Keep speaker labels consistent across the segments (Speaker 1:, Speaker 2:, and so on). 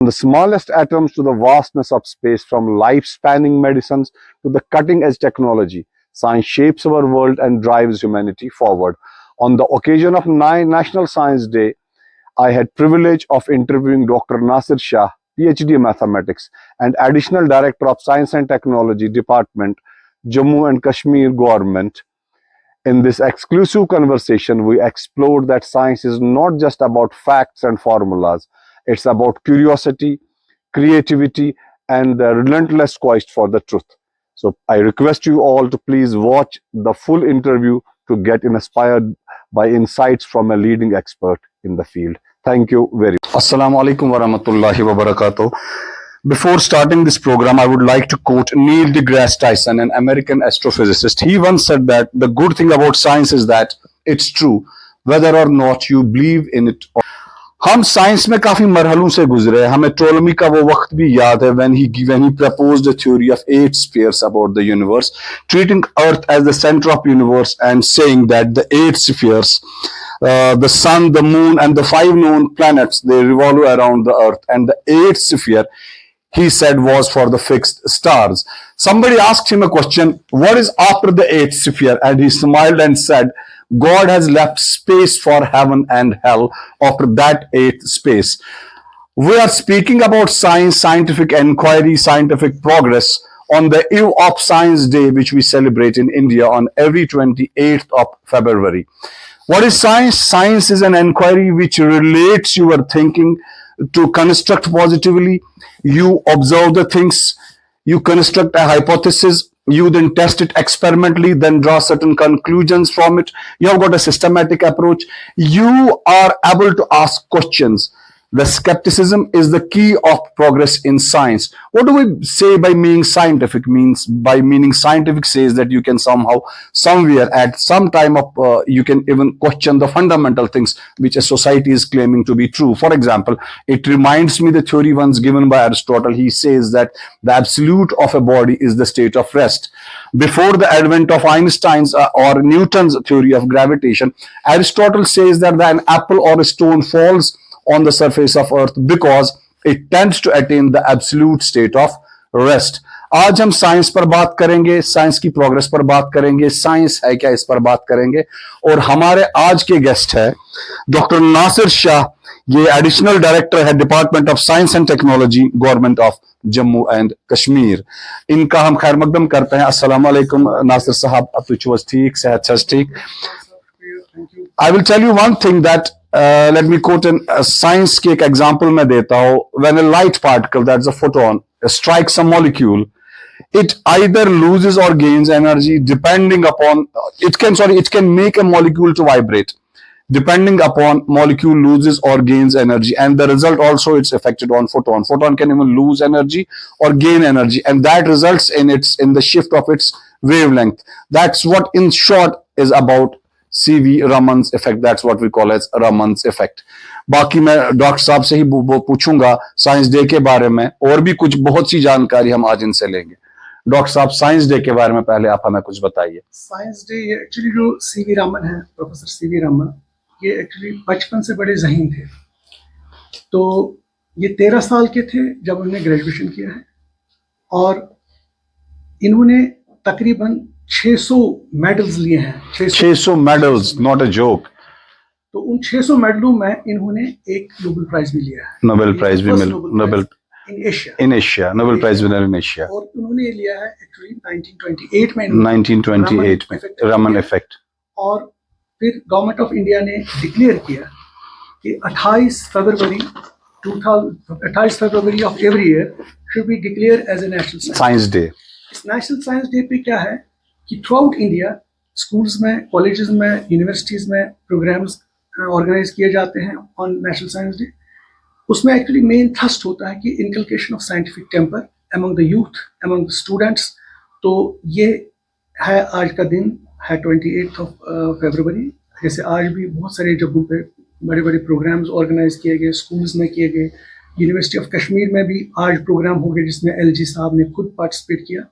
Speaker 1: the smallest atoms to the vastness of space, from life-spanning medicines to the cutting-edge technology. Science shapes our world and drives humanity forward. On the occasion of National Science Day, I had privilege of interviewing Dr. Nasir Shah, PhD in Mathematics and Additional Director of Science and Technology Department, Jammu and Kashmir Government. In this exclusive conversation, we explored that science is not just about facts and formulas. It's about curiosity, creativity, and the relentless quest for the truth. So I request you all to please watch the full interview to get inspired by insights from a leading expert in the field. Thank you very much. Assalamu alaikum wa rahmatullahi wa barakatuh. Before starting this program, I would like to quote Neil deGrasse Tyson, an American astrophysicist. He once said that the good thing about science is that it's true, whether or not you believe in it. हम science में काफी मरहलों से गुजरे. हमें टोलमी का वो वक्त भी याद है when he proposed a theory of 8 spheres about the universe, treating Earth as the center of the universe and saying that the 8 spheres, the sun, the moon, and the 5 known planets, they revolve around the Earth, and the 8th sphere, he said, was for the fixed stars. Somebody asked him a question, what is after the 8th sphere? And he smiled and said, God has left space for heaven and hell after that 8th space. We are speaking about science, scientific inquiry, scientific progress on the eve of Science Day, which we celebrate in India on every 28th of February. What is science? Science is an inquiry which relates your thinking to construct positively. You observe the things, you construct a hypothesis, you then test it experimentally, then draw certain conclusions from it. You have got a systematic approach. You are able to ask questions. The skepticism is the key of progress in science. What do we say by meaning scientific? Means by meaning scientific says that you can somehow, somewhere, at some time of, you can even question the fundamental things which a society is claiming to be true. For example, it reminds me the theory once given by Aristotle. He says that the absolute of a body is the state of rest. Before the advent of Einstein's or Newton's theory of gravitation, Aristotle says that an apple or a stone falls on the surface of earth because it tends to attain the absolute state of rest. आज हम science पर बात करेंगे, science की progress पर बात करेंगे, science है क्या इस पर बात करेंगे. और हमारे आज के गेस्ट है डॉक्टर नासिर शाह. ये एडिशनल डायरेक्टर है department of science and technology government of Jammu and Kashmir. इनका हम खैर मकदम करते हैं. अस्सलाम वालेकुम नासिर साहब, आप तो ठीक, सेहत ठीक. I will tell you one thing that let me quote a science की एक example मैं देता हूँ. When a light particle, that's a photon, strikes a molecule, it either loses or gains energy depending upon, it can make a molecule to vibrate depending upon molecule loses or gains energy, and the result also it's affected on photon. Photon can even lose energy or gain energy, and that results in the shift of its wavelength. That's what in short is about CV Raman's effect. That's what we call as Raman's effect. बाकी मैं doctor साहब से ही पूछूंगा science day के बारे में, और भी कुछ बहुत सी जानकारी हम आज इनसे लेंगे. डॉक्टर साहब, साइंस डे के बारे में पहले आप हमें कुछ बताइए.
Speaker 2: साइंस डे ये एक्चुअली जो सीवी रामन है, प्रोफेसर सीवी रामन, ये एक्चुअली बचपन से बड़े ज़हीन थे. तो ये 13 साल के थे जब उन्होंने ग्रेजुएशन किया है, और इन्होंने तकरीबन 600 मेडल्स लिए हैं.
Speaker 1: 600 मेडल्स, नॉट अ जोक.
Speaker 2: तो उन 600 मेडलों में इन्होंने एक नोबेल प्राइज भी लिया है.
Speaker 1: नोबेल प्राइज भी Nobel in Asia, Nobel prize winner in Asia.
Speaker 2: और उन्होंने लिया है एक्चुअली 1928 में.
Speaker 1: 1928 में रमन इफेक्ट.
Speaker 2: और फिर गवर्नमेंट ऑफ इंडिया ने डिक्लेयर किया कि 28 फरवरी of every year should be declare as a national
Speaker 1: science day.
Speaker 2: इस नेशनल साइंस डे पे क्या है कि थ्रू आउट इंडिया स्कूल्स में, कॉलेजेस में, यूनिवर्सिटीज़ में प्रोग्राम्स ऑर्गेनाइज किए जाते हैं ऑन नेशनल साइंस डे. उसमें एक्चुअली मेन थ्रस्ट होता है कि inculcation of scientific temper among the youth, among the students. तो ये है आज का दिन है 28 फरवरी. जैसे आज भी बहुत सारे जगहों पे बड़े बड़े प्रोग्राम्स ऑर्गेनाइज किए गए, स्कूल्स में किए गए. यूनिवर्सिटी ऑफ कश्मीर में भी आज प्रोग्राम हो गए जिसमें LG साहब ने खुद पार्टिसिपेट किया.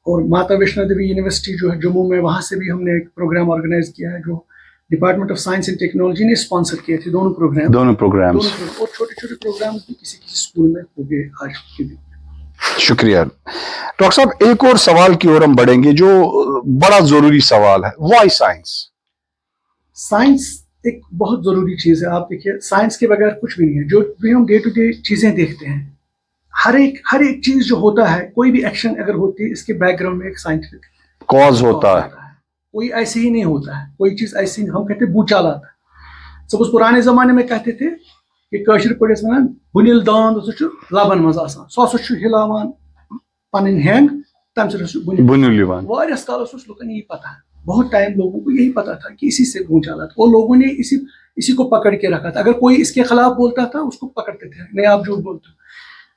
Speaker 2: और माता वैष्णो देवी यूनिवर्सिटी जो है जम्मू में, वहाँ से भी हमने एक प्रोग्राम ऑर्गेनाइज किया है जो department of science and technology ने स्पॉन्सर किए थे दोनों प्रोग्राम
Speaker 1: दोनों प्रोग्राम्स।
Speaker 2: और छोटे छोटे प्रोग्राम्स भी किसी किसी स्कूल में हो गए आज के दिन।
Speaker 1: शुक्रिया डॉक्टर साहब। एक और सवाल की ओर हम बढ़ेंगे जो बड़ा जरूरी सवाल है, व्हाई साइंस?
Speaker 2: साइंस एक बहुत जरूरी चीज है। आप देखिए, साइंस के बगैर कुछ भी नहीं है। जो भी हम डे टू डे चीजें देखते हैं, हर एक चीज जो होता है, कोई भी एक्शन अगर होती है, इसके बैकग्राउंड में एक साइंटिफिक
Speaker 1: कॉज होता है।
Speaker 2: कोई ऐसे ही नहीं होता है, कोई चीज ऐसी नहीं। हम कहते हैं भूचाल आता है। सपोज पुराने जमाने में कहते थे कि कशिर पड़े वन बुनिल दान लबन मज आसान, सो हिलावान पन हैंग तम
Speaker 1: बुनिल
Speaker 2: वारियस कालस लुकन यही पता है। बहुत टाइम लोगों को यही पता था कि इसी से भूचाल आता, और लोगों ने इसी को पकड़ के रखा था। अगर कोई इसके खिलाफ बोलता था, उसको पकड़ते थे, नहीं आप झूठ बोलते हो।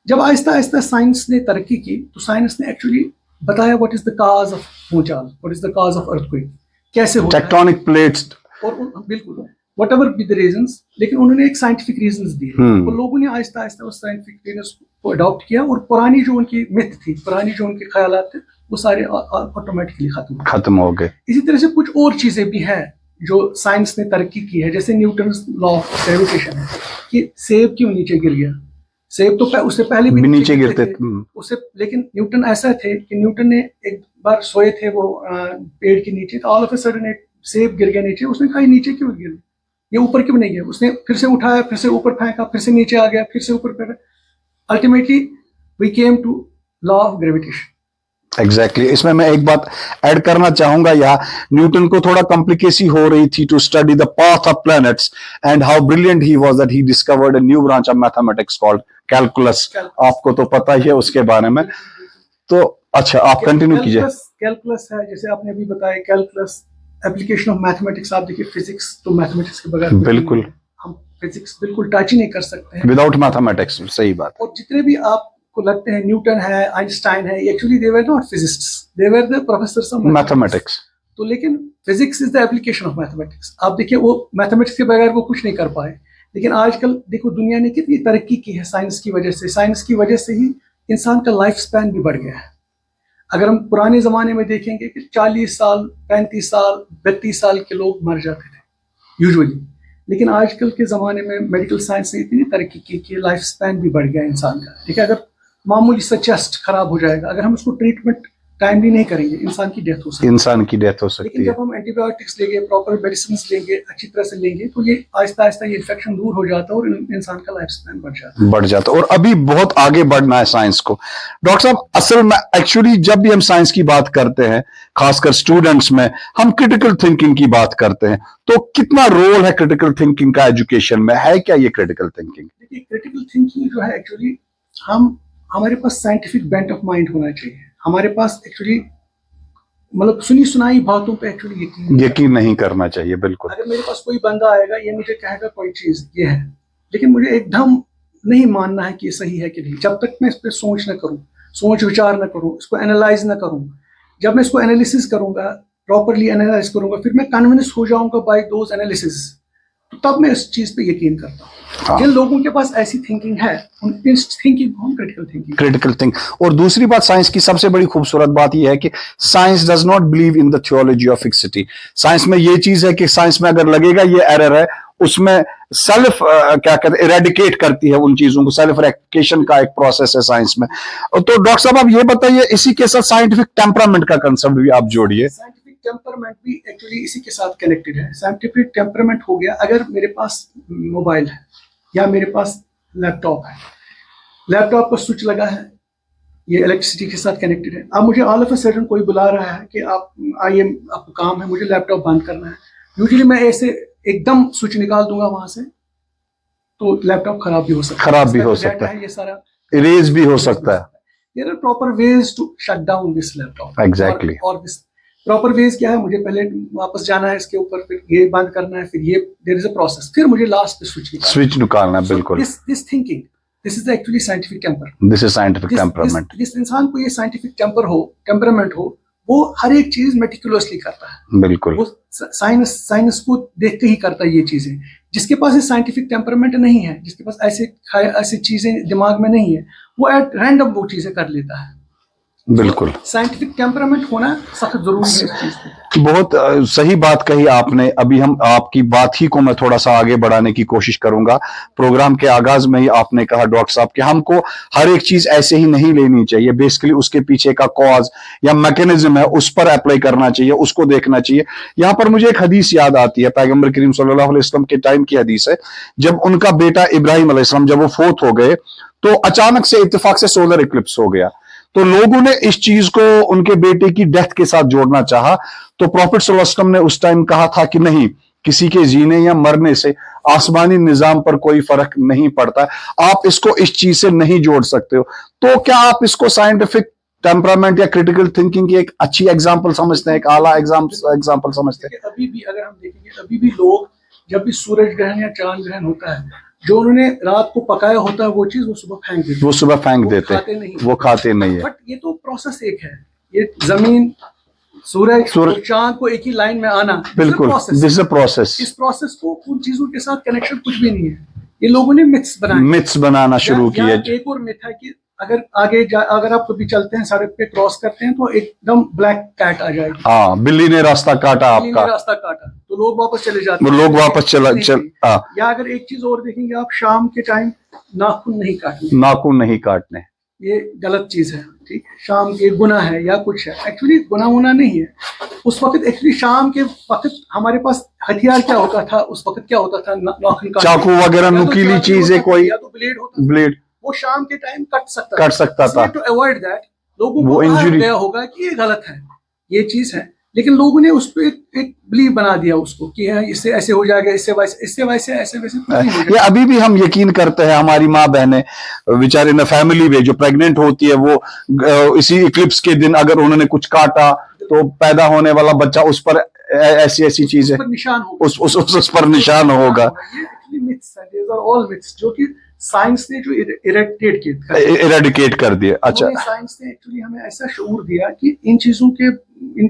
Speaker 2: जब आहिस्ता आहिस्ता साइंस ने तरक्की की, तो साइंस ने एक्चुअली बताया what is the cause of भूचाल, what is the cause of earthquake, कैसे होता है,
Speaker 1: टेक्टोनिक प्लेट्स,
Speaker 2: और बिल्कुल व्हाटएवर बी द रीजंस, लेकिन उन्होंने एक साइंटिफिक रीजंस दिए, और लोगों ने आहिस्ता आहिस्ता उस साइंटिफिक रीजंस को अडॉप्ट किया, और पुरानी जो उनकी मिथ थी, पुरानी जो उनके ख्यालात थे, वो सारे ऑटोमेटिकली खत्म
Speaker 1: हो गए।
Speaker 2: इसी तरह से कुछ और चीजें भी हैं जो साइंस ने तरक्की की है, जैसे न्यूटन लॉ ऑफ ग्रेविटेशन है कि सेब क्यों नीचे गिर गया। सेब तो उससे पहले भी नीचे गिरते थे उससे, लेकिन न्यूटन ऐसा थे कि न्यूटन ने एक बार सोए थे वो पेड़ के नीचे, तो ऑल ऑफ अ सडन एक सेब गिर गया नीचे। उसने कहा नीचे क्यों गिर, ये ऊपर क्यों नहीं गया। उसने फिर से उठाया, फिर से ऊपर फेंका, फिर से नीचे आ गया, फिर से ऊपर फेंका। Ultimately we came to law of gravitation.
Speaker 1: Exactly इसमें मैं एक बात ऐड करना चाहूंगा, यहाँ न्यूटन को थोड़ा कॉम्प्लिकेसी हो रही थी to study the path of planets and how brilliant he was that he discovered a new branch of mathematics called calculus. आपको तो पता ही है उसके बारे में, तो अच्छा आप कंटिन्यू कीजिए।
Speaker 2: कैलकुलस है, जैसे आपने अभी बताया, कैलकुलस एप्लीकेशन ऑफ मैथमेटिक्स। आप देखिए, फिजिक्स तो मैथमेटिक्स के बगैर
Speaker 1: बिल्कुल,
Speaker 2: हम फिजिक्स बिल्कुल टच ही नहीं कर सकते हैं
Speaker 1: विदाउट मैथमेटिक्स। सही बात।
Speaker 2: और जितने भी आपको लगते हैं, न्यूटन है, आइंस्टाइन है, actually they were not physicists, they were the professors of
Speaker 1: mathematics.
Speaker 2: तो लेकिन physics is the application of mathematics. आप देखिए, वो मैथमेटिक्स के बगैर वो कुछ नहीं कर पाए, लेकिन आजकल देखो दुनिया ने कितनी तरक्की की है साइंस की वजह से। साइंस की वजह से ही इंसान का लाइफ स्पैन भी बढ़ गया है। अगर हम पुराने जमाने में देखेंगे कि 40 साल, 35 साल, 32 साल के लोग मर जाते थे यूजुअली, लेकिन आजकल के ज़माने में मेडिकल साइंस ने इतनी तरक्की की कि लाइफ स्पैन भी बढ़ गया इंसान का। ठीक है, अगर मामूली सा चेस्ट खराब हो जाएगा, अगर हम उसको ट्रीटमेंट टाइमली नहीं करेंगे, इंसान की डेथ हो सकती है।
Speaker 1: इंसान की डेथ हो सकती है।
Speaker 2: लेकिन जब हम एंटीबायोटिक्स लेंगे, प्रॉपर मेडिसिन लेंगे, अच्छी तरह से लेंगे, तो ये आहिस्ता आहिस्ता ये इन्फेक्शन दूर हो जाता है और इंसान का लाइफ स्पैन बढ़ जाता है।
Speaker 1: और अभी बहुत आगे बढ़ना है साइंस को। डॉक्टर साहब, असल में एक्चुअली जब भी हम साइंस की बात करते हैं, खासकर स्टूडेंट्स में, हम क्रिटिकल थिंकिंग की बात करते हैं, तो कितना रोल है क्रिटिकल थिंकिंग का एजुकेशन में? है क्या ये क्रिटिकल थिंकिंग?
Speaker 2: देखिए, क्रिटिकल थिंकिंग जो है एक्चुअली हमारे पास साइंटिफिक बेंट ऑफ माइंड होना चाहिए। हमारे पास एक्चुअली मतलब सुनी सुनाई बातों पे एक्चुअली
Speaker 1: यकीन नहीं करना चाहिए। बिल्कुल।
Speaker 2: अगर मेरे पास कोई बंदा आएगा, ये मुझे कहेगा कोई चीज ये है, लेकिन मुझे एकदम नहीं मानना है कि ये सही है कि नहीं, जब तक मैं इस पर सोच न करूं, सोच विचार न करूं, इसको एनालाइज न करूं। जब मैं इसको एनालिसिस करूंगा, प्रॉपरली एनालाइज करूंगा, फिर मैं कन्विंस हो जाऊंगा बाय दोज एनालिसिस, तो तब मैं इस चीज पे यकीन करता हूँ। जिन लोगों के पास ऐसी थिंकिंग है, उन थिंकिंग को हम क्रिटिकल थिंकिंग।
Speaker 1: और दूसरी बात, साइंस की सबसे बड़ी खूबसूरत बात यह है कि science does not believe in the theology of fixity. Science में ये चीज है कि साइंस में अगर लगेगा ये एरर है, उसमें सेल्फ क्या कहते हैं, इरेडिकेट करती है उन चीजों को। सेल्फ रेक्टिफिकेशन का एक प्रोसेस है साइंस में। तो डॉक्टर साहब आप ये बताइए, इसी के साथ साइंटिफिक टेम्परामेंट का कंसेप्ट भी आप जोड़िए।
Speaker 2: टेम्परामेंट भी एक्चुअली इसी के साथ कनेक्टेड है। साइंटिफिक टेम्परामेंट हो गया, अगर मेरे पास मोबाइल है या मेरे पास लैपटॉप है, लैपटॉप पर स्विच लगा है, ये इलेक्ट्रिसिटी के साथ कनेक्टेड है। अब मुझे ऑल ऑफ अ सडन कोई बुला रहा है कि आप आइए, आपको काम है, मुझे लैपटॉप बंद करना है। यूजुअली मैं ऐसे एकदम स्विच निकाल दूंगा वहां से, तो लैपटॉप खराब भी हो सकता है, ये सारा
Speaker 1: इरेज भी हो सकता है।
Speaker 2: There are proper ways to shut down this laptop.
Speaker 1: Exactly.
Speaker 2: और दिस प्रॉपर वेज क्या है, मुझे पहले वापस जाना है इसके ऊपर, फिर ये बंद करना है, फिर ये देयर इज अ प्रोसेस, फिर मुझे लास्ट पे स्विच निकालना है। बिल्कुल। This thinking, this is actually scientific temper.
Speaker 1: This is scientific temperament.
Speaker 2: जिस इंसान को ये साइंटिफिक टेम्परामेंट हो, वो हर एक चीज मेटिकुलसली करता है।
Speaker 1: बिल्कुल।
Speaker 2: वो साइंस को देख के ही करता है ये चीजें। जिसके पास ये साइंटिफिक टेम्परामेंट नहीं है, जिसके पास ऐसी चीजें दिमाग में नहीं है, वो एट रैंडम वो चीजें कर लेता है।
Speaker 1: बिल्कुल।
Speaker 2: साइंटिफिक टेम्परामेंट होना सख्त जरूरी है इस चीज पे।
Speaker 1: बहुत सही बात कही आपने। अभी हम आपकी बात ही को मैं थोड़ा सा आगे बढ़ाने की कोशिश करूंगा। प्रोग्राम के आगाज में ही आपने कहा डॉक्टर साहब कि हमको हर एक चीज ऐसे ही नहीं लेनी चाहिए, बेसिकली उसके पीछे का कॉज या मैकेनिज्म है उस पर अप्लाई करना चाहिए, उसको देखना चाहिए। यहां पर मुझे एक हदीस याद आती है, पैगंबर करीम सल्लल्लाहु अलैहि वसल्लम के टाइम की हदीस है। जब उनका बेटा इब्राहिम अलैहिस्सलाम जब वो फोत हो गए तो अचानक से इत्तेफाक से सोलर इक्लिप्स हो गया। तो लोगों ने इस चीज को उनके बेटे की डेथ के साथ जोड़ना चाहा। तो प्रॉफिट सल्लल्लाहु अलैहि वसल्लम ने उस टाइम कहा था कि नहीं, किसी के जीने या मरने से आसमानी निजाम पर कोई फर्क नहीं पड़ता, आप इसको इस चीज से नहीं जोड़ सकते हो। तो क्या आप इसको साइंटिफिक टेम्परामेंट या क्रिटिकल थिंकिंग की एक अच्छी एग्जांपल समझते हैं, एक आला एग्जांपल समझते हैं?
Speaker 2: अभी भी अगर हम देखेंगे, अभी भी लोग जब भी सूरज ग्रहण या चांद ग्रहण होता है, जो उन्होंने रात को पकाया होता है वो चीज वो सुबह फेंक देते हैं।
Speaker 1: वो सुबह फेंक देते
Speaker 2: खाते
Speaker 1: हैं,
Speaker 2: नहीं,
Speaker 1: वो खाते नहीं है।
Speaker 2: बट ये तो प्रोसेस एक है, ये जमीन सूरज और चांद को एक ही लाइन में आना,
Speaker 1: बिल्कुल, दिस इज अ प्रोसेस।
Speaker 2: इस प्रोसेस को उन चीजों के साथ कनेक्शन कुछ भी नहीं है। ये लोगों ने मिथ्स बनाए,
Speaker 1: मिथ्स बनाना शुरू किए।
Speaker 2: एक और मिथ है कि अगर अगर आप कभी चलते हैं, सड़क पे क्रॉस करते हैं तो एकदम ब्लैक कैट आ जाएगी।
Speaker 1: हाँ, बिल्ली ने रास्ता काटा आपका,
Speaker 2: रास्ता काटा, तो लोग वापस चले जाते हैं।
Speaker 1: लोग वापस चल
Speaker 2: या अगर एक चीज और देखेंगे आप, शाम के टाइम नाखून नहीं काटने,
Speaker 1: नाखून नहीं काटने,
Speaker 2: ये गलत चीज है। ठीक है, शाम के गुनाह है या कुछ है, एक्चुअली गुनाह होना नहीं है। उस वक्त एक्चुअली शाम के वक्त हमारे पास हथियार क्या होता था, उस वक्त क्या होता था, नाखून काटने,
Speaker 1: चाकू वगैरह, नुकीली चीजें, कोई
Speaker 2: या तो ब्लेड होता,
Speaker 1: ब्लेड,
Speaker 2: वो शाम के टाइम कट सकता
Speaker 1: था।
Speaker 2: टू अवॉइड दैट लोगों
Speaker 1: वो
Speaker 2: को
Speaker 1: इंजरी
Speaker 2: गया होगा कि ये गलत है, ये चीज है, लेकिन लोगों ने उस पर एक बिलीव बना दिया उसको कि है इससे ऐसे हो जाएगा, इससे वैसे ऐसे वैसे कुछ नहीं हो
Speaker 1: ये अभी भी हम यकीन करते हैं। हमारी माँ बहनें बेचारे न फैमिली में जो प्रेग्नेंट होती है, वो इसी इक्लिप्स के दिन अगर उन्होंने कुछ काटा तो पैदा होने वाला बच्चा उस पर ऐसी चीजें,
Speaker 2: निशान होगा,
Speaker 1: उस पर निशान होगा।
Speaker 2: ये एक्चुअली मिथ्स है, दीस आर ऑल मिथ्स जो कि साइंस ने जो इरेडिकेट
Speaker 1: कर दिए। अच्छा,
Speaker 2: साइंस ने एक्चुअली हमें ऐसा शऊर दिया कि इन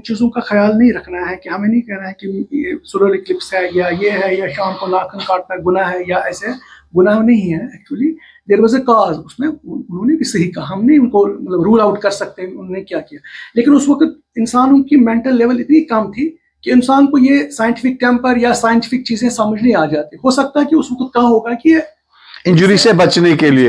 Speaker 2: चीजों का ख्याल नहीं रखना है, कि हमें नहीं कहना है कि ये सोलर इक्लिप्स है या ये है, या शाम को नाखून काटना गुनाह है, या ऐसे गुनाह नहीं है। Actually there was a cause, उसमें उन्होंने भी सही कहा, हम नहीं उनको मतलब रूल आउट कर सकते उन्होंने क्या किया, लेकिन उस वक्त इंसानों की मेंटल लेवल इतनी कम थी कि इंसान को ये साइंटिफिक टेम्पर या साइंटिफिक चीजें समझ नहीं आ जाती। हो सकता है कि उस वक्त कहा होगा कि
Speaker 1: इंजरी से बचने के लिए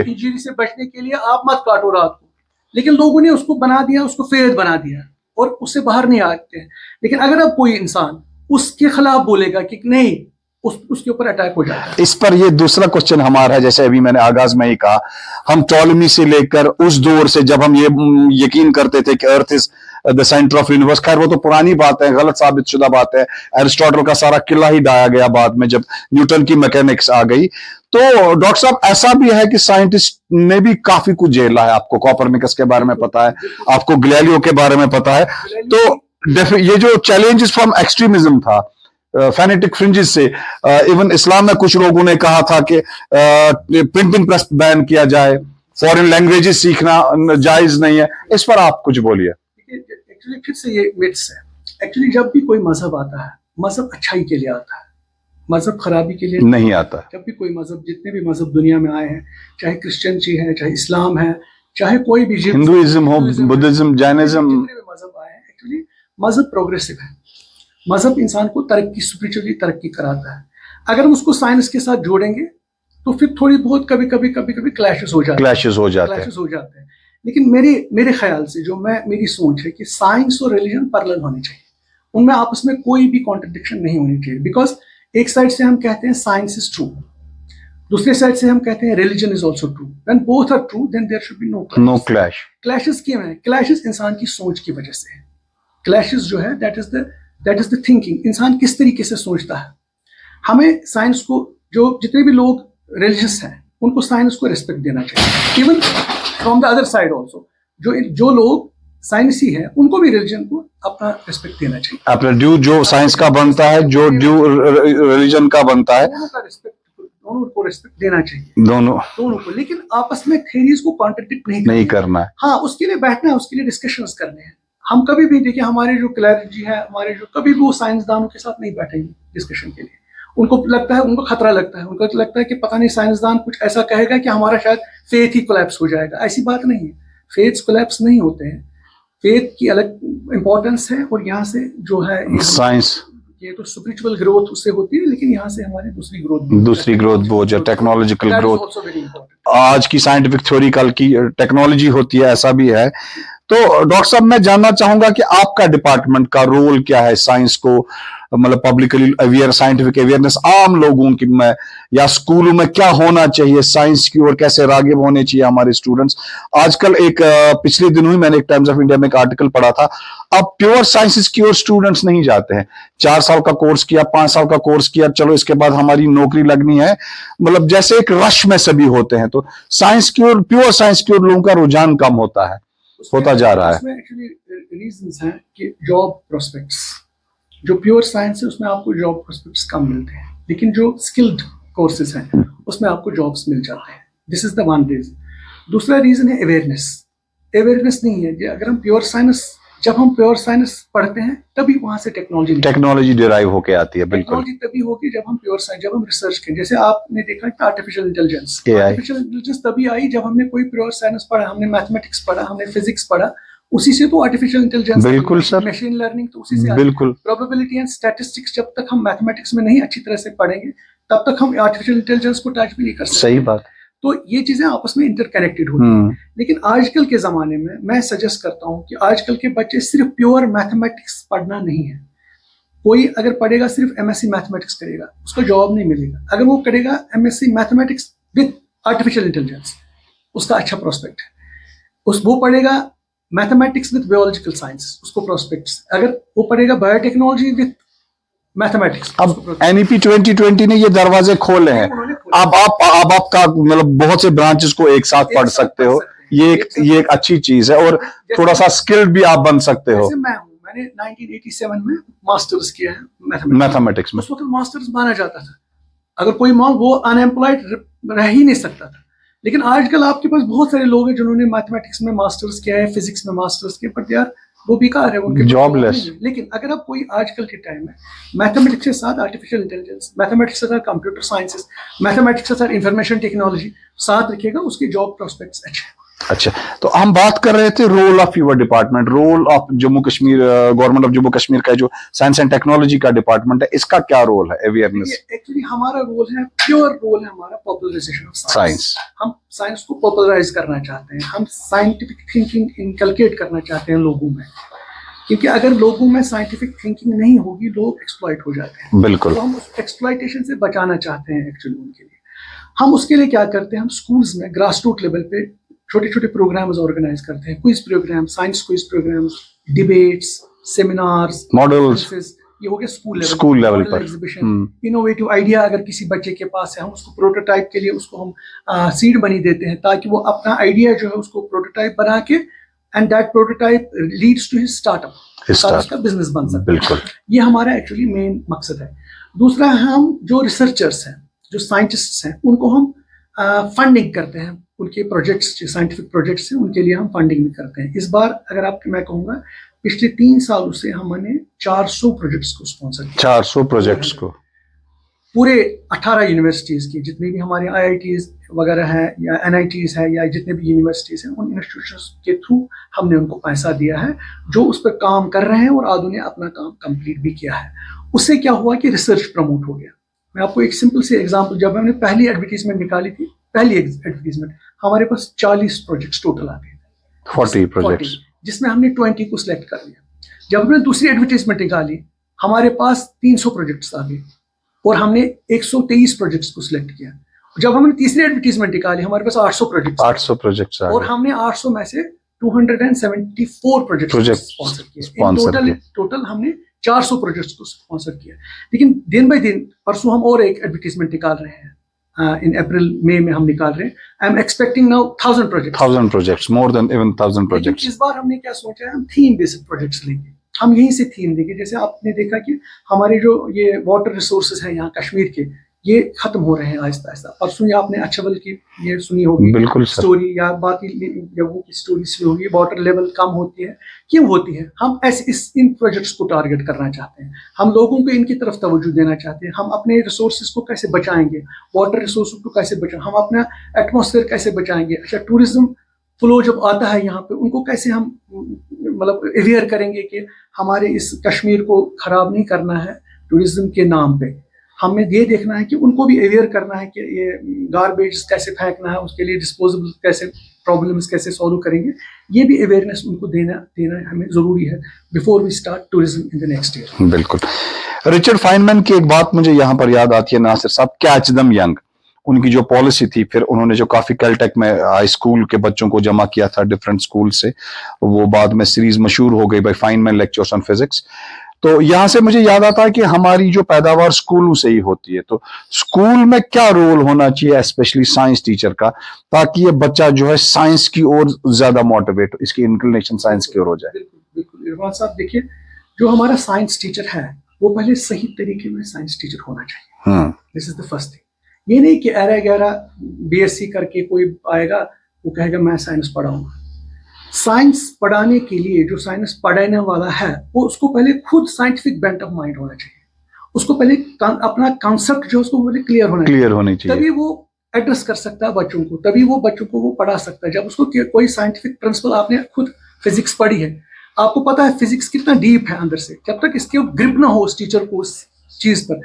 Speaker 2: आप मत काटो रात को, लेकिन लोगों ने उसको बना दिया, उसको फेद बना दिया और उससे बाहर नहीं आते हैं। लेकिन अगर अब कोई इंसान उसके खिलाफ बोलेगा कि नहीं, उसके ऊपर अटैक हो जाता है।
Speaker 1: इस पर ये दूसरा क्वेश्चन हमारा है, जैसे अभी मैंने आगाज में ही कहा, हम टॉलमी से लेकर उस दौर से जब हम ये यकीन करते थे कि earth is the centre of universe, खैर वो तो पुरानी बात है, गलत साबित शुदा बात है। एरिस्टोटल का सारा किला ही ढाया गया बाद में जब न्यूटन की मैकेनिक्स आ गई। तो डॉक्टर साहब, ऐसा भी है कि साइंटिस्ट ने भी काफी कुछ झेला है। आपको कॉपरनिकस के बारे में पता है, आपको गैलीलियो के बारे में पता है। तो ये जो चैलेंजेस फ्रॉम एक्सट्रीमिज्म था, फैनेटिक फ्रिंजेस से, इवन इस्लाम में कुछ लोगों ने कहा था कि प्रिंटिंग प्रेस बैन किया जाए, फॉरेन लैंग्वेजेस सीखना जायज नहीं है। इस पर आप कुछ बोलिए।
Speaker 2: एक्चुअली फिर से ये मिथ्स है। एक्चुअली जब भी कोई मजहब आता है, मजहब अच्छाई के लिए आता है, मजहब खराबी के लिए
Speaker 1: नहीं आता।
Speaker 2: जब भी कोई मजहब, जितने भी मजहब दुनिया में आए हैं, चाहे क्रिश्चियनसी है, चाहे इस्लाम है, चाहे कोई भी
Speaker 1: हिंदुइज्म हो, बुद्धिज्म, जैनिज्म,
Speaker 2: जितने भी मजहब आए हैं, एक्चुअली मजहब प्रोग्रेसिव है। मजहब इंसान को तरक्की, स्पिरिचुअली तरक्की कराता है। अगर हम उसको साइंस के साथ जोड़ेंगे तो फिर थोड़ी बहुत कभी कभी क्लैशेस हो जाते हैं। लेकिन मेरे ख्याल से जो मेरी सोच है कि साइंस और रिलीजन पैरेलल होने चाहिए, उनमें आपस में कोई भी कॉन्ट्रडिक्शन नहीं होनी चाहिए। बिकॉज एक साइड से हम कहते हैं साइंस इज ट्रू, दूसरे साइड से हम कहते हैं religion is also true. When both are true then there should be no clash. Clashes क्यों है? क्लैशेस इंसान की सोच की वजह से है। क्लैशेस जो है दैट इज द थिंकिंग, इंसान किस तरीके से सोचता है। हमें साइंस को, जो जितने भी लोग रिलीजियस हैं उनको साइंस को रिस्पेक्ट देना चाहिए। Even from the other side also, जो लोग साइंसी है उनको भी रिलीजन को अपना रिस्पेक्ट देना चाहिए।
Speaker 1: अपना ड्यू जो साइंस का बनता है, जो ड्यू रिलीजन का बनता है,
Speaker 2: दोनों को रिस्पेक्ट देना चाहिए, दोनों को। लेकिन आपस में थ्योरीज को कॉन्ट्रडिक्ट नहीं
Speaker 1: करना है।
Speaker 2: हाँ, उसके लिए बैठना है, उसके लिए डिस्कशंस करने हैं। हम कभी भी देखिए, हमारे जो क्लैरिटी है, हमारे जो कभी भी वो साइंसदानों के साथ नहीं बैठेंगे डिस्कशन के लिए। उनको लगता है, उनको खतरा लगता है, उनको लगता है कि पता नहीं साइंसदान कुछ ऐसा कहेगा कि हमारा शायद फेथ ही कोलैप्स हो जाएगा। ऐसी बात नहीं है, फेथ्स कोलैप्स नहीं होते हैं। फेथ की अलग इम्पोर्टेंस है, और यहाँ से जो है
Speaker 1: साइंस,
Speaker 2: ये तो स्पिरिचुअल ग्रोथ उससे होती है, लेकिन यहाँ से हमारी दूसरी ग्रोथ
Speaker 1: वो जो technological
Speaker 2: that is
Speaker 1: growth,
Speaker 2: also very important.
Speaker 1: आज की साइंटिफिक थ्योरी कल की टेक्नोलॉजी होती है, ऐसा भी है। तो डॉक्टर साहब, मैं जानना चाहूंगा कि आपका डिपार्टमेंट का रोल क्या है साइंस को, मतलब पब्लिकली अवेयर, साइंटिफिक अवेयरनेस आम लोगों की में या स्कूलों में क्या होना चाहिए साइंस की, और कैसे रागिब होने चाहिए हमारे स्टूडेंट्स। आजकल एक पिछले दिनों ही मैंने एक टाइम्स ऑफ इंडिया में एक आर्टिकल पढ़ा था, अब प्योर साइंसेस की ओर स्टूडेंट्स नहीं जाते हैं। 4 साल का कोर्स किया, 5 साल का कोर्स किया, चलो इसके बाद हमारी नौकरी लगनी है, मतलब जैसे एक रश में सभी होते हैं। तो साइंस की ओर, प्योर साइंस की ओर लोगों का रुझान कम होता है, होता जा रहा है।
Speaker 2: उसमें एक्चुअली रीजंस हैं कि जॉब प्रोस्पेक्ट्स, जो प्योर साइंस है उसमें आपको जॉब प्रोस्पेक्ट्स कम मिलते हैं, लेकिन जो स्किल्ड कोर्सेज हैं उसमें आपको जॉब्स मिल जाते हैं। This is the one reason. दूसरा रीजन है अवेयरनेस। अवेयरनेस नहीं है, अगर हम प्योर साइंस, जब हम प्योर साइंस पढ़ते हैं तभी वहां से टेक्नोलॉजी
Speaker 1: डिराइव होके आती है। बिल्कुल,
Speaker 2: टेक्नोलॉजी तभी होगी जब हम प्योर साइंस, जब हम रिसर्च करें। जैसे आपने देखा कि आर्टिफिशियल इंटेलिजेंस, आर्टिफिशियल इंटेलिजेंस तभी आई जब हमने कोई प्योर साइंस पढ़ा, हमने मैथमेटिक्स पढ़ा, हमने फिजिक्स पढ़ा, उसी से तो आर्टिफिशियल इंटेलिजेंस,
Speaker 1: बिल्कुल सर,
Speaker 2: मशीन लर्निंग तो उसी से।
Speaker 1: बिल्कुल,
Speaker 2: प्रोबेबिलिटी एंड स्टैटिस्टिक्स जब तक हम मैथमेटिक्स में नहीं अच्छी तरह से पढ़ेंगे तब तक हम आर्टिफिशियल इंटेलिजेंस को टच भी नहीं कर सकते।
Speaker 1: सही बात।
Speaker 2: तो ये चीजें आपस में इंटरकनेक्टेड होती हैं। लेकिन आजकल के जमाने में मैं सजेस्ट करता हूं कि आजकल के बच्चे सिर्फ प्योर मैथमेटिक्स पढ़ना नहीं है। कोई अगर पढ़ेगा सिर्फ एमएससी मैथमेटिक्स करेगा, उसको जॉब नहीं मिलेगा। अगर वो करेगा MSc mathematics with artificial intelligence, उसका अच्छा प्रोस्पेक्ट है। वो पढ़ेगा मैथमेटिक्स विद बायोलॉजिकल साइंस, उसको प्रोस्पेक्ट्स। अगर वो पढ़ेगा बायोटेक्नोलॉजी विद मैथमेटिक्स।
Speaker 1: अब एनईपी 2020 ने ये दरवाजे खोले हैं, अब आपका मतलब बहुत से ब्रांचेस को एक साथ पढ़ सकते हो। ये एक अच्छी चीज है, और थोड़ा सा स्किल्ड भी आप बन सकते हो।
Speaker 2: मैंने 1987 में मास्टर्स किया है
Speaker 1: मैथमेटिक्स में।
Speaker 2: उस वक्त मास्टर्स माना जाता था, अगर कोई वो अनएम्प्लॉयड रह ही नहीं सकता था। लेकिन आजकल आपके पास बहुत सारे लोग हैं जिन्होंने मैथमेटिक्स में मास्टर्स किया है, फिजिक्स में मास्टर्स किया, बट यार वो बेकार है, उनके
Speaker 1: जॉबलेस।
Speaker 2: लेकिन अगर आप कोई आजकल के टाइम में मैथमेटिक्स के साथ आर्टिफिशियल इंटेलिजेंस, मैथमेटिक्स के साथ कंप्यूटर साइंसेस, मैथमेटिक्स के साथ इंफॉर्मेशन टेक्नोलॉजी साथ रखिएगा, उसके जॉब प्रोस्पेक्ट्स अच्छे हैं।
Speaker 1: अच्छा, तो हम बात कर रहे थे role of your department, role of Jammu Kashmir, government of Jammu Kashmir का जो साइंस एंड टेक्नोलॉजी का डिपार्टमेंट है, इसका क्या रोल है अवेयरनेस?
Speaker 2: एक्चुअली हमारा रोल है, प्योर रोल है हमारा पॉपुलराइजेशन ऑफ साइंस। हम साइंस को पॉपुलराइज करना चाहते हैं, हम साइंटिफिक थिंकिंग इनकलकेट करना चाहते हैं लोगों में, क्योंकि अगर लोगों में साइंटिफिक थिंकिंग नहीं होगी लोग एक्सप्लॉइट हो जाते हैं।
Speaker 1: बिल्कुल,
Speaker 2: तो हम उस एक्सप्लॉइटेशन से बचाना चाहते हैं एक्चुअली उनके लिए। हम उसके लिए क्या करते हैं, हम स्कूल्स में ग्रास रूट लेवल पे छोटे छोटे प्रोग्राम्स ऑर्गेनाइज करते हैं, quiz programme, science quiz programmes, debates, seminars,
Speaker 1: models.
Speaker 2: ये हो गया स्कूल लेवल पर। एग्जीबिशन, इनोवेटिव आइडिया अगर किसी बच्चे के पास है, हम उसको प्रोटोटाइप के लिए उसको हम सीड बनी देते हैं, ताकि वो अपना आइडिया जो है उसको प्रोटोटाइप बना के, and that prototype leads to his startup, उसका बिजनेस बन सकता है।
Speaker 1: बिल्कुल,
Speaker 2: ये हमारा एक्चुअली मेन मकसद है। दूसरा, हम जो रिसर्चर्स हैं, जो साइंटिस्ट्स हैं, उनको हम फंडिंग करते हैं, उनके प्रोजेक्ट्स जो साइंटिफिक प्रोजेक्ट्स हैं उनके लिए हम फंडिंग भी करते हैं। इस बार अगर मैं कहूँगा पिछले 3 सालों से हमने 400 प्रोजेक्ट्स को स्पॉन्सर किया। 400
Speaker 1: प्रोजेक्ट्स को
Speaker 2: पूरे 18 यूनिवर्सिटीज की, जितने भी हमारे IITs वगैरह हैं या NITs है या जितने भी यूनिवर्सिटीज हैं, उन इंस्टीट्यूशंस के थ्रू हमने उनको पैसा दिया है, जो उस पर काम कर रहे हैं, और आधों ने अपना काम कंप्लीट भी किया है। उससे क्या हुआ कि रिसर्च प्रमोट हो गया। मैं आपको एक सिंपल से एग्जांपल, जब हमने पहली एडवर्टीजमेंट निकाली थी, पहली एडवर्टीजमेंट, हमारे पास 40 प्रोजेक्ट्स टोटल आ गए थे,
Speaker 1: 40 प्रोजेक्ट्स,
Speaker 2: जिसमें हमने 20 को सिलेक्ट कर लिया। जब हमने दूसरी एडवर्टीजमेंट निकाली, हमारे पास 300 प्रोजेक्ट्स आ गए, और हमने 123 प्रोजेक्ट्स को सिलेक्ट किया। जब हमने तीसरी एडवर्टीजमेंट निकाली, हमारे पास 800 प्रोजेक्ट्स, और हमने 800 में से 274 प्रोजेक्ट्स स्पॉन्सर किए। टोटल हमने 400 प्रोजेक्ट्स को स्पॉन्सर किया। लेकिन दिन बाय दिन, परसों हम और एक एडवर्टीजमेंट निकाल रहे हैं, इन अप्रैल मई में हम निकाल रहे हैं। I am expecting now 1000 projects,
Speaker 1: more than even 1000 projects.
Speaker 2: इस बार हमने क्या सोचा है, हम थीम बेस्ड प्रोजेक्ट्स लेंगे, हम यहीं से थीम देंगे। जैसे आपने देखा कि हमारे जो ये वाटर रिसोर्सेज हैं यहाँ कश्मीर के, ये खत्म हो रहे हैं आहिस्ता आहिस्ता। परसों ये आपने अच्छबल की ये सुनी होगी,
Speaker 1: बिल्कुल
Speaker 2: स्टोरी, या बाकी जगहों की स्टोरी सुनी होगी, वाटर लेवल कम होती है। क्यों होती है? हम ऐसे इन प्रोजेक्ट्स को टारगेट करना चाहते हैं, हम लोगों को इनकी तरफ तवज्जो देना चाहते हैं। हम अपने रिसोर्सेज को कैसे बचाएंगे, वाटर रिसोर्स को कैसे बचाएंगे, हम अपना एटमॉस्फेयर कैसे बचाएंगे। अच्छा, टूरिज्म फ्लो जब आता है यहाँ पे, उनको कैसे हम मतलब अवेयर करेंगे कि हमारे इस कश्मीर को खराब नहीं करना है टूरिज्म के नाम पे। हमें ये देखना है कि उनको भी अवेयर करना है कि ये गार्बेज कैसे फेंकना है, उसके लिए डिस्पोजेबल कैसे प्रॉब्लम्स कैसे सॉल्व करेंगे, ये भी अवेयरनेस उनको देना हमें ज़रूरी है before we start tourism in the next year.
Speaker 1: बिल्कुल। रिचर्ड फाइनमैन की एक बात मुझे यहाँ पर याद आती है, नासिर साहब, कैच दम यंग, उनकी जो पॉलिसी थी, फिर उन्होंने जो काफी कैलटेक में हाई स्कूल के बच्चों को जमा किया था डिफरेंट स्कूल से, वो बाद में सीरीज मशहूर हो गई by Feynman lectures on physics. तो यहां से मुझे याद आता है कि हमारी जो पैदावार स्कूलों से ही होती है, तो स्कूल में क्या रोल होना चाहिए स्पेशली साइंस टीचर का, ताकि ये बच्चा जो है साइंस की ओर ज्यादा मोटिवेट, इसकी इंक्लिनेशन साइंस की ओर हो जाए।
Speaker 2: बिल्कुल बिल्कुल इरफान साहब, देखिए जो हमारा साइंस टीचर है वो पहले सही तरीके में साइंस टीचर होना चाहिए। This is the first thing. ये नहीं कि 11 BSc करके कोई आएगा वो कहेगा मैं साइंस पढ़ाऊंगा। साइंस पढ़ाने के लिए जो साइंस पढ़ाने वाला है वो उसको पहले खुद साइंटिफिक बेंट ऑफ माइंड होना चाहिए, उसको पहले अपना कॉन्सेप्ट जो उसको पहले क्लियर होना चाहिए, तभी वो एड्रेस कर सकता है बच्चों को, तभी वो बच्चों को वो पढ़ा सकता है। जब उसको कोई साइंटिफिक प्रिंसिपल, आपने खुद फिजिक्स पढ़ी है, आपको पता है फिजिक्स कितना डीप है अंदर से, जब तक इसके ग्रिप ना हो उस टीचर को उस चीज पर,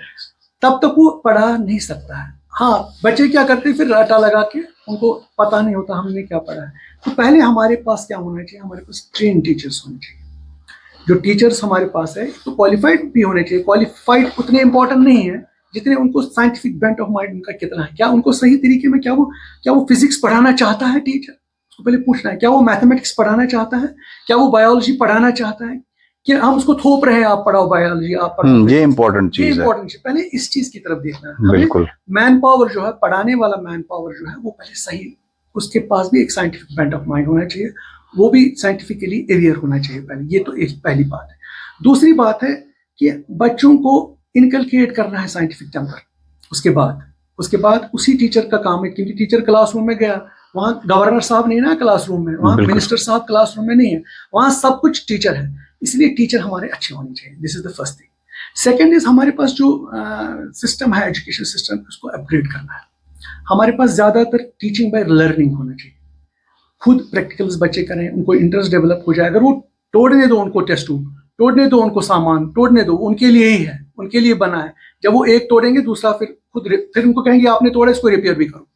Speaker 2: तब तक वो पढ़ा नहीं सकता है। हाँ, बच्चे क्या करते हैं फिर रटा लगा के, उनको पता नहीं होता हमने क्या पढ़ा है। तो पहले हमारे पास क्या होना चाहिए, हमारे पास ट्रेन टीचर्स होने चाहिए। जो टीचर्स हमारे पास है तो क्वालिफाइड भी होने चाहिए। क्वालिफाइड उतने इंपॉर्टेंट नहीं है जितने उनको साइंटिफिक बेंट ऑफ माइंड उनका कितना है, क्या उनको सही तरीके में, क्या वो फिजिक्स पढ़ाना चाहता है टीचर, उसको पहले पूछना है। क्या वो मैथमेटिक्स पढ़ाना चाहता है, क्या वो बायोलॉजी पढ़ाना चाहता है, कि हम उसको थोप रहे हैं आप पढ़ाओ बायोलॉजी, आप पढ़ाओ,
Speaker 1: ये इंपॉर्टेंट चीज है।
Speaker 2: पहले इस चीज की तरफ देखना है।
Speaker 1: बिल्कुल।
Speaker 2: मैन पावर जो है, पढ़ाने वाला मैन पावर जो है वो पहले सही, उसके पास भी एक साइंटिफिक बेंट ऑफ माइंड होना चाहिए, वो भी साइंटिफिकली अवेयर होना चाहिए पहले। ये तो एक पहली बात है। दूसरी बात है कि बच्चों को इनकलकेट करना है साइंटिफिक टेम्पर। उसके बाद उसी टीचर का काम है, क्योंकि टीचर क्लासरूम में गया, वहाँ गवर्नर साहब नहीं ना क्लासरूम में, वहाँ मिनिस्टर साहब क्लासरूम में नहीं है, वहाँ सब कुछ टीचर है, इसलिए टीचर हमारे अच्छे होने चाहिए। This is the first thing. Second is हमारे पास जो सिस्टम है, एजुकेशन सिस्टम, उसको अपग्रेड करना है। हमारे पास ज्यादातर टीचिंग बाय लर्निंग होना चाहिए, खुद प्रैक्टिकल्स बच्चे करें, उनको इंटरेस्ट डेवलप हो जाए। अगर वो तोड़ने दो उनको टेस्ट ट्यूब, तोड़ने दो उनको सामान, तोड़ने दो, उनके लिए ही है, उनके लिए बना है। जब वो एक तोड़ेंगे दूसरा फिर उनको कहेंगे आपने तोड़ा, इसको रिपेयर भी करो,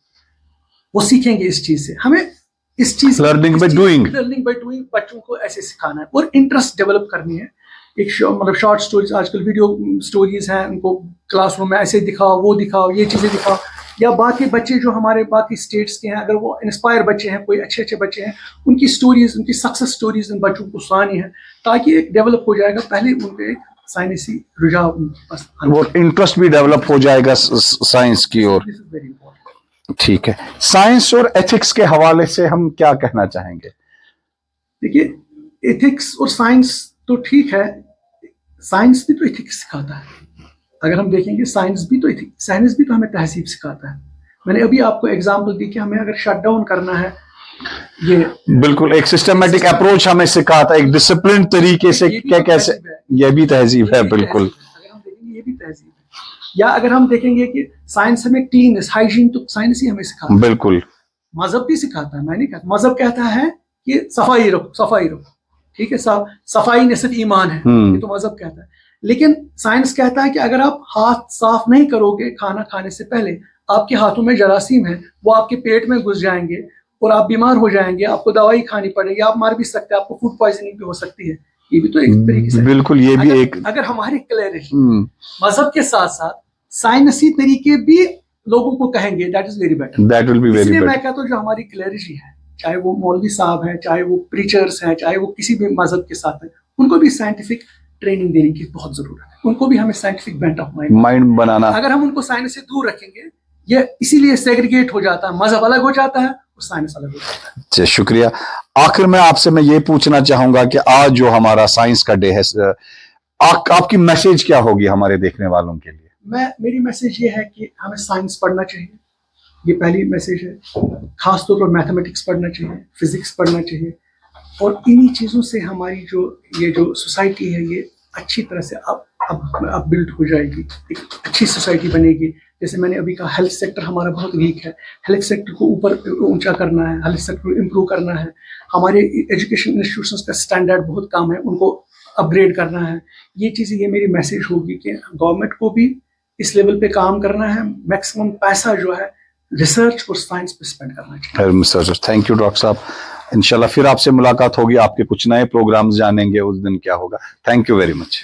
Speaker 2: वो सीखेंगे इस चीज से। हमें इस चीज
Speaker 1: लर्निंग बाय डूइंग
Speaker 2: बच्चों को ऐसे सिखाना है और इंटरेस्ट डेवलप करनी है। एक मतलब शॉर्ट स्टोरीज, आजकल वीडियो स्टोरीज हैं, उनको क्लासरूम में ऐसे दिखाओ, वो दिखाओ, ये चीजें दिखाओ। या बाकी बच्चे जो हमारे बाकी स्टेट्स के हैं, अगर वो इंस्पायर बच्चे हैं, कोई अच्छे बच्चे हैं, उनकी स्टोरीज, उनकी सक्सेस स्टोरीज इन बच्चों को सुनानी है, ताकि एक डेवलप हो जाएगा। पहले उनके एक साइंसी रुझाव,
Speaker 1: वो इंटरेस्ट भी डेवलप हो जाएगा साइंस की ओर।
Speaker 2: This is very important.
Speaker 1: ठीक है, साइंस और एथिक्स के हवाले से हम क्या कहना चाहेंगे?
Speaker 2: देखिए, एथिक्स और साइंस तो ठीक है, साइंस भी तो एथिक्स सिखाता है। अगर हम देखेंगे साइंस भी तो हमें तहजीब सिखाता है। मैंने अभी आपको एग्जांपल दी कि हमें अगर शट डाउन करना है, ये
Speaker 1: बिल्कुल एक सिस्टमेटिक अप्रोच हमें सिखाता है, एक डिसिप्लिन तरीके से क्या कैसे, ये भी तहजीब है। बिल्कुल,
Speaker 2: अगर हम देखेंगे ये भी तहजीब है। या अगर हम देखेंगे कि साइंस हमें क्लीननेस, हाइजीन, तो साइंस ही हमें सिखाता है।
Speaker 1: बिल्कुल,
Speaker 2: मजहब भी सिखाता है, मैं नहीं कहता। मजहब कहता है कि सफाई रखो, ठीक है, सफाई निसफ ईमान है, ये तो मजहब कहता है। लेकिन साइंस कहता है कि अगर आप हाथ साफ नहीं करोगे खाना खाने से पहले, आपके हाथों में जरासीम है, वो आपके पेट में घुस जाएंगे और आप बीमार हो जाएंगे, आपको दवाई खानी पड़ेगी, आप मर भी सकते हैं, आपको फूड पॉइजनिंग भी हो सकती है। ये भी तो एक तरीके से,
Speaker 1: बिल्कुल, ये भी एक,
Speaker 2: अगर हमारी क्लैरिटी मजहब के साथ साथ साइंसी तरीके भी लोगों को कहेंगे, that is very better,
Speaker 1: that will be very
Speaker 2: इसलिए
Speaker 1: बेटर।
Speaker 2: मैं कहता हूँ जो हमारी क्लैरिटी है, चाहे वो मौलवी साहब हैं, चाहे वो प्रीचर्स हैं, चाहे वो किसी भी मजहब के साथ हैं, उनको भी साइंटिफिक ट्रेनिंग देने की बहुत जरूरत है। उनको भी हमें साइंटिफिक बेंट ऑफ माइंड बनाना। अगर हम उनको साइंस से दूर रखेंगे, ये इसीलिए सेग्रीगेट हो जाता है, मजहब अलग हो जाता है और साइंस अलग हो जाता है।
Speaker 1: शुक्रिया। आखिर में आपसे मैं ये पूछना चाहूंगा कि आज जो हमारा साइंस का डे है, आपकी मैसेज क्या होगी हमारे देखने वालों के लिए?
Speaker 2: मेरी मैसेज ये है कि हमें साइंस पढ़ना चाहिए, ये पहली मैसेज है। खासतौर पर मैथमेटिक्स पढ़ना चाहिए, फिजिक्स पढ़ना चाहिए, और इन्हीं चीज़ों से हमारी जो सोसाइटी है ये अच्छी तरह से अब बिल्ड हो जाएगी, एक अच्छी सोसाइटी बनेगी, जैसे मैंने अभी कहा हेल्थ सेक्टर हमारा बहुत वीक है, हेल्थ सेक्टर को ऊपर ऊंचा करना है, हेल्थ सेक्टर को इम्प्रूव करना है, हमारे एजुकेशन इंस्टीट्यूशंस का स्टैंडर्ड बहुत कम है, उनको अपग्रेड करना है। ये चीज़, ये मेरी मैसेज होगी कि गवर्नमेंट को भी इस लेवल पे काम करना है, मैक्सिमम पैसा जो है रिसर्च और साइंस पे स्पेंड करना चाहिए।
Speaker 1: थैंक यू डॉक्टर साहब। इंशाल्लाह फिर आपसे मुलाकात होगी, आपके कुछ नए प्रोग्राम्स जानेंगे उस दिन क्या होगा। Thank you very much.